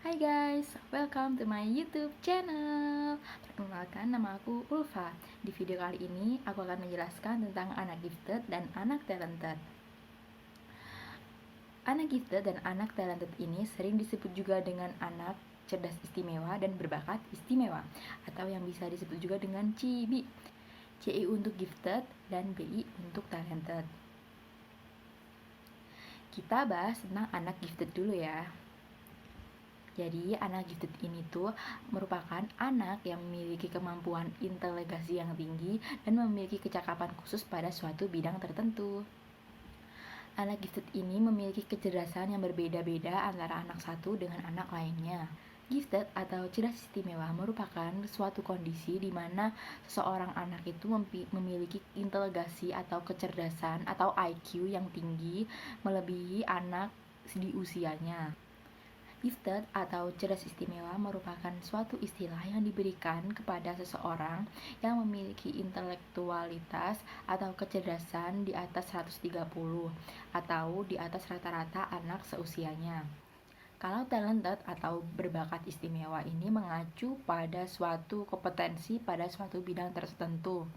Hai guys, welcome to my YouTube channel. Perkenalkan, nama aku Ulfa. Di video kali ini aku akan menjelaskan tentang anak gifted dan anak talented. Anak gifted dan anak talented ini sering disebut juga dengan anak cerdas istimewa dan berbakat istimewa, atau yang bisa disebut juga dengan CIBI. CI untuk gifted dan BI untuk talented. Kita bahas tentang anak gifted dulu ya. Jadi anak gifted ini tuh merupakan anak yang memiliki kemampuan inteligasi yang tinggi dan memiliki kecakapan khusus pada suatu bidang tertentu. Anak gifted ini memiliki kecerdasan yang berbeda-beda antara anak satu dengan anak lainnya. Gifted atau cerdas istimewa merupakan suatu kondisi di mana seseorang anak itu memiliki inteligasi atau kecerdasan atau IQ yang tinggi melebihi anak di usianya. Gifted atau cerdas istimewa merupakan suatu istilah yang diberikan kepada seseorang yang memiliki intelektualitas atau kecerdasan di atas 130 atau di atas rata-rata anak seusianya. Kalau talented atau berbakat istimewa ini mengacu pada suatu kompetensi pada suatu bidang tertentu.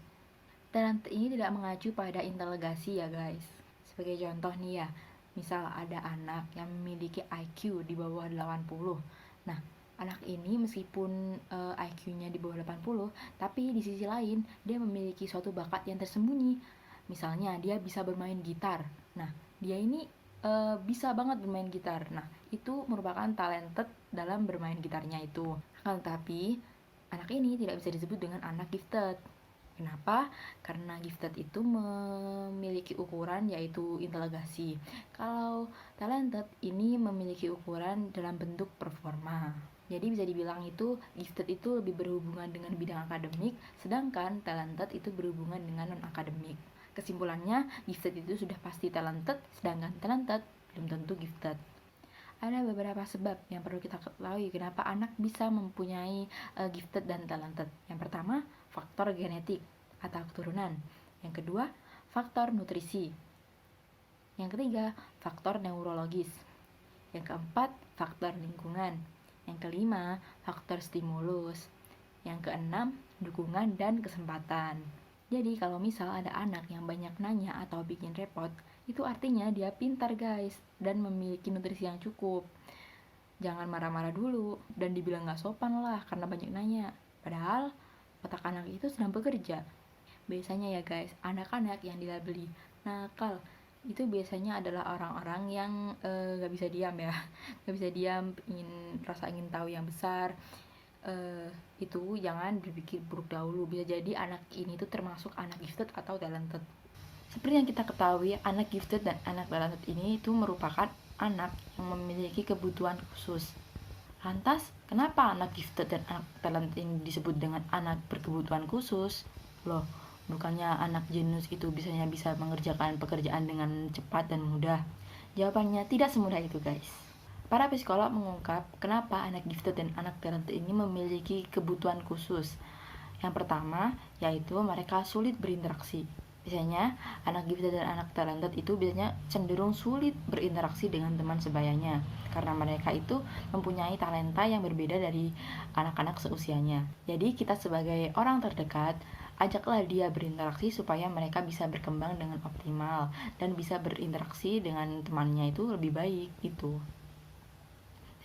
Talent ini tidak mengacu pada inteligasi ya guys. Sebagai contoh nih ya, misal ada anak yang memiliki IQ di bawah 80. Nah, anak ini meskipun IQ-nya di bawah 80, tapi di sisi lain dia memiliki suatu bakat yang tersembunyi. Misalnya dia bisa bermain gitar. Nah, dia ini bisa banget bermain gitar. Nah, itu merupakan talented dalam bermain gitarnya itu. Akan tetapi, anak ini tidak bisa disebut dengan anak gifted. Kenapa? Karena gifted itu memiliki ukuran yaitu inteligasi. Kalau talented ini memiliki ukuran dalam bentuk performa. Jadi bisa dibilang itu gifted itu lebih berhubungan dengan bidang akademik, sedangkan talented itu berhubungan dengan non-akademik. Kesimpulannya, gifted itu sudah pasti talented, sedangkan talented belum tentu gifted. Ada beberapa sebab yang perlu kita ketahui kenapa anak bisa mempunyai gifted dan talented. Yang pertama, faktor genetik atau keturunan. Yang kedua, faktor nutrisi. Yang ketiga, faktor neurologis. Yang keempat, faktor lingkungan. Yang kelima, faktor stimulus. Yang keenam, dukungan dan kesempatan. Jadi kalau misal ada anak yang banyak nanya atau bikin repot, itu artinya dia pintar guys dan memiliki nutrisi yang cukup. Jangan marah-marah dulu dan dibilang gak sopan lah karena banyak nanya. Padahal otak anak itu sedang bekerja. Biasanya ya guys, anak-anak yang dilabeli nakal itu biasanya adalah orang-orang yang gak bisa diam ya. Gak bisa diam, ingin tahu yang besar. Itu jangan berpikir buruk dahulu. Bisa jadi anak ini tuh termasuk anak gifted atau talented. Seperti yang kita ketahui, anak gifted dan anak talented ini itu merupakan anak yang memiliki kebutuhan khusus. Lantas, kenapa anak gifted dan anak talented ini disebut dengan anak berkebutuhan khusus? Loh, bukannya anak jenius itu bisa mengerjakan pekerjaan dengan cepat dan mudah? Jawabannya tidak semudah itu guys. Para psikolog mengungkap kenapa anak gifted dan anak talented ini memiliki kebutuhan khusus. Yang pertama, yaitu mereka sulit berinteraksi. Biasanya, anak gifted dan anak talented itu biasanya cenderung sulit berinteraksi dengan teman sebayanya karena mereka itu mempunyai talenta yang berbeda dari anak-anak seusianya. Jadi, kita sebagai orang terdekat, ajaklah dia berinteraksi supaya mereka bisa berkembang dengan optimal dan bisa berinteraksi dengan temannya itu lebih baik gitu.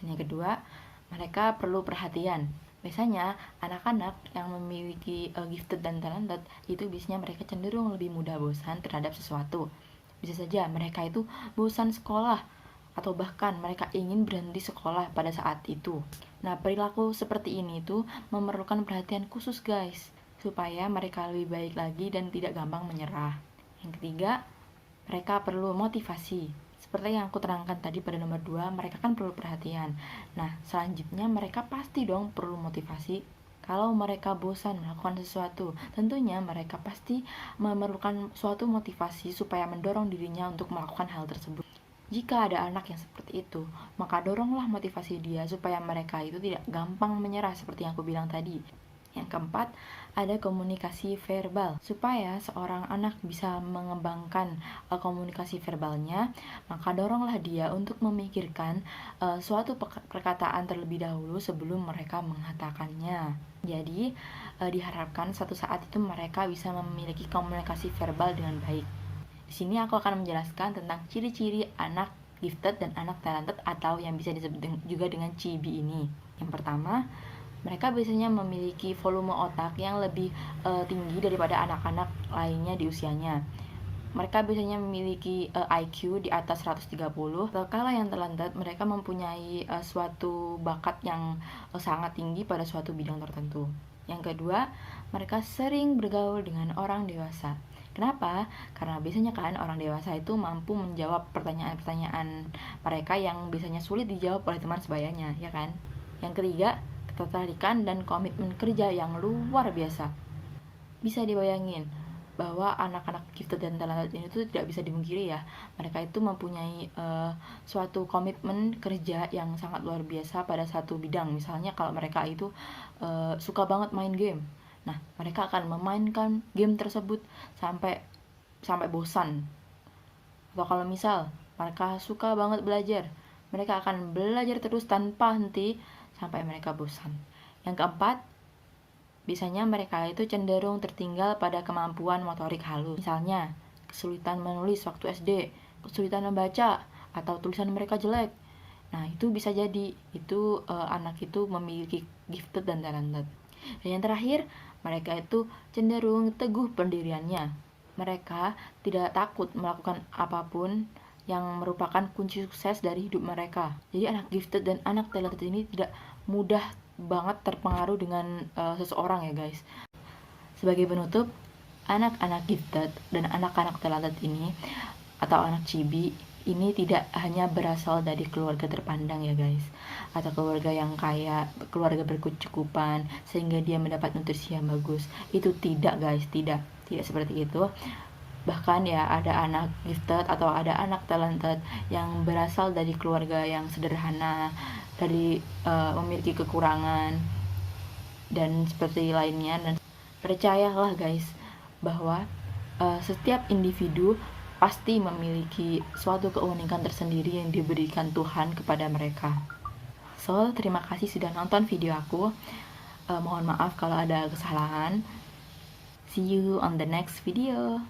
Dan yang kedua, mereka perlu perhatian. Biasanya anak-anak yang memiliki gifted dan talented itu biasanya mereka cenderung lebih mudah bosan terhadap sesuatu. Bisa saja mereka itu bosan sekolah atau bahkan mereka ingin berhenti sekolah pada saat itu. Nah, perilaku seperti ini itu memerlukan perhatian khusus guys, supaya mereka lebih baik lagi dan tidak gampang menyerah. Yang ketiga, mereka perlu motivasi. Seperti yang aku terangkan tadi pada nomor 2, mereka kan perlu perhatian. Nah, selanjutnya mereka pasti dong perlu motivasi. Kalau mereka bosan melakukan sesuatu, tentunya mereka pasti memerlukan suatu motivasi supaya mendorong dirinya untuk melakukan hal tersebut. Jika ada anak yang seperti itu, maka doronglah motivasi dia supaya mereka itu tidak gampang menyerah seperti yang aku bilang tadi. Yang keempat, ada komunikasi verbal. Supaya seorang anak bisa mengembangkan komunikasi verbalnya, maka doronglah dia untuk memikirkan suatu perkataan terlebih dahulu sebelum mereka mengatakannya. Jadi, diharapkan suatu saat itu mereka bisa memiliki komunikasi verbal dengan baik. Di sini aku akan menjelaskan tentang ciri-ciri anak gifted dan anak talented atau yang bisa disebut juga dengan CB ini. Yang pertama, mereka biasanya memiliki volume otak yang lebih tinggi daripada anak-anak lainnya di usianya. Mereka biasanya memiliki IQ di atas 130. Kalau yang talented, mereka mempunyai suatu bakat yang sangat tinggi pada suatu bidang tertentu. Yang kedua, mereka sering bergaul dengan orang dewasa. Kenapa? Karena biasanya kan orang dewasa itu mampu menjawab pertanyaan-pertanyaan mereka yang biasanya sulit dijawab oleh teman sebayanya, ya kan? Yang ketiga, ketertarikan dan komitmen kerja yang luar biasa. Bisa dibayangin bahwa anak-anak gifted dan talented ini tuh tidak bisa dimungkiri ya. Mereka itu mempunyai suatu komitmen kerja yang sangat luar biasa pada satu bidang. Misalnya kalau mereka itu suka banget main game. Nah, mereka akan memainkan game tersebut sampai bosan. Atau kalau misal mereka suka banget belajar, mereka akan belajar terus tanpa henti sampai mereka bosan. Yang keempat, biasanya mereka itu cenderung tertinggal pada kemampuan motorik halus. Misalnya, kesulitan menulis waktu SD, kesulitan membaca, atau tulisan mereka jelek. Nah, itu bisa jadi itu anak itu memiliki gifted dan talented. Dan yang terakhir, mereka itu cenderung teguh pendiriannya. Mereka tidak takut melakukan apapun yang merupakan kunci sukses dari hidup mereka. Jadi anak gifted dan anak talented ini tidak mudah banget terpengaruh dengan seseorang ya guys. Sebagai penutup, anak-anak gifted dan anak-anak talented ini atau anak cibi ini tidak hanya berasal dari keluarga terpandang ya guys, atau keluarga yang kaya, keluarga berkecukupan sehingga dia mendapat nutrisi yang bagus. Itu tidak guys, tidak seperti itu. Bahkan ya ada anak gifted atau ada anak talented yang berasal dari keluarga yang sederhana, dari memiliki kekurangan dan seperti lainnya. Dan percayalah guys bahwa setiap individu pasti memiliki suatu keunikan tersendiri yang diberikan Tuhan kepada mereka. So, terima kasih sudah nonton video aku. Mohon maaf kalau ada kesalahan. See you on the next video.